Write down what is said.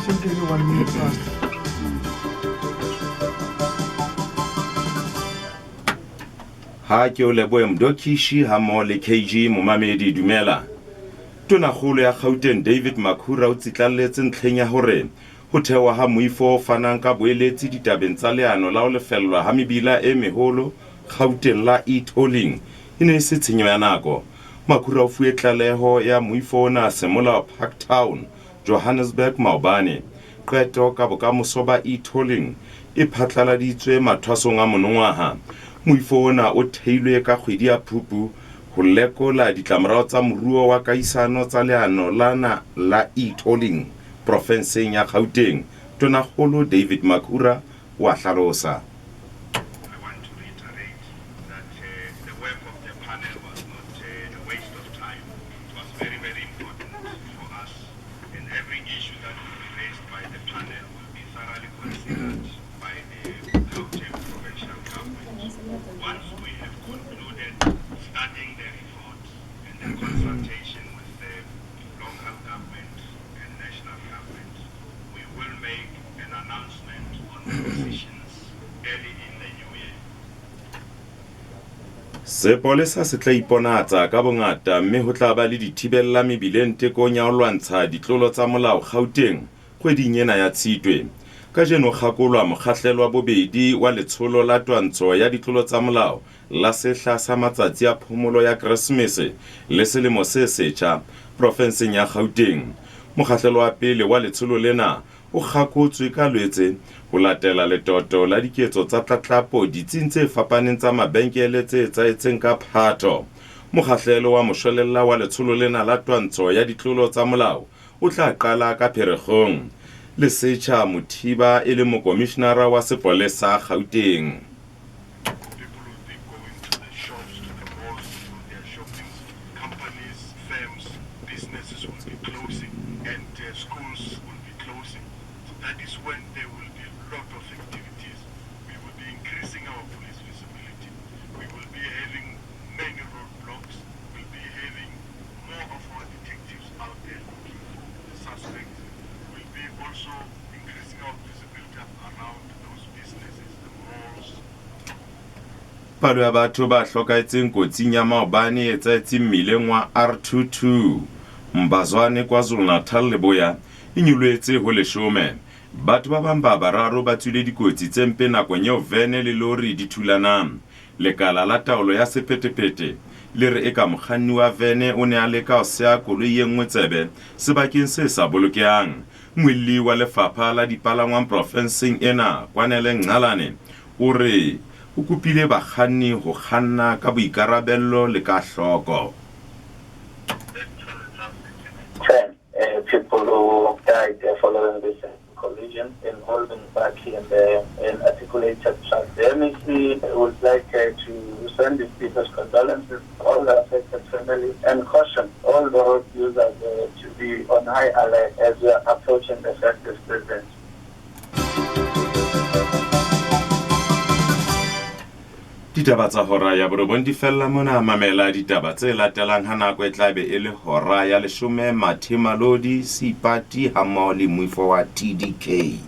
Simply 1 minute past. Ha ke o leboe Mdokishi ha mo le KG Momamedi dumela. Tonakgolo ya Gauteng David Makhura o tsitlalletse ntlheng ya hore ho thewa ha moifo o fanang ka boeletsi ditabeng tsa leano la ho lefellwa ha mebila e meholo Gauteng la e-tolling e ne se tshenyo ya nako. Makhura o fuwe tlaleho ya moifo ona semolao Parktown Johannesburg maobane. Qeto ka bokamoso ba e-tolling e phatlaladitswe mathwasong a monongwaha. Moifo ona o theilwe ka kgwedi ya Phupu ho lekola ditlamorao tsa moruo wa kaisano tsa leano lana la e-tolling profenseng ya Gauteng. Tonakgolo David Makhura wa hlalosa. Once we have concluded studying the report and the consultation with the local government and national government, we will make an announcement on the decisions early in the new year. Sepolesa se tla iponatsa ka bongata mme ho tla ba le dithibella mebileng tekong ya ho lwantsha ditlolo tsa molao Gauteng kgweding ena ya Tshitwe. Ka jeno kgakolwa mokgahlelo wa bobedi wa letsholo la twantsho ya ditlolo tsa molao la sehla sa matsatsi a phomolo ya Keresemese le selemo se setjha profenseng ya Gauteng. Mokgahlelo wa pele wa letsholo lena o kgakotswe ka Lwetse ho latela letoto la diketso tsa tlatlapo ditsing tse fapaneng tsa mabenkele tse etsaetseng ka Phato. Mokgahlelo wa moshwelella wa letsholo lena la twantsho ya ditlolo tsa molao o tla qala ka Pherekgong. Lesetjha Mothiba e le mokomishenara wa sepolesa Gauteng. Palo ya batho ba hlokaetseng kotsing ya maobane e etsaetseng mmileng wa R22 Mbazwane KwaZulu-Natal Leboya e nyoletse ho 10. Batho ba bang ba bararo ba tswile dikotsi tse mpe nakong eo vene le lori di thulanang. Lekala la taolo ya sephethephethe le re eka mokganni wa vene o ne a leka ho sea koloi e nngwe tsebe sebakeng se sa bolokehang. Moelli wa lefapha la dipalangwang profenseng ena Kwanele Nqalane o re o kopile bakganni ho kganna ka boikarabello le ka hloko. People who died following this collision involving Baki and an articulated truck. The MEC would like to send its deepest condolences to all the affected families and caution all the road users to be on high alert as we are approaching the festive season. Ditaba tsa hora ya borobong di fella mona mamela ditaba tse latelang ha nako e tlabe e le hora ya 10 Mathe Malodi Sipati ha mmoho le moifo wa TDK.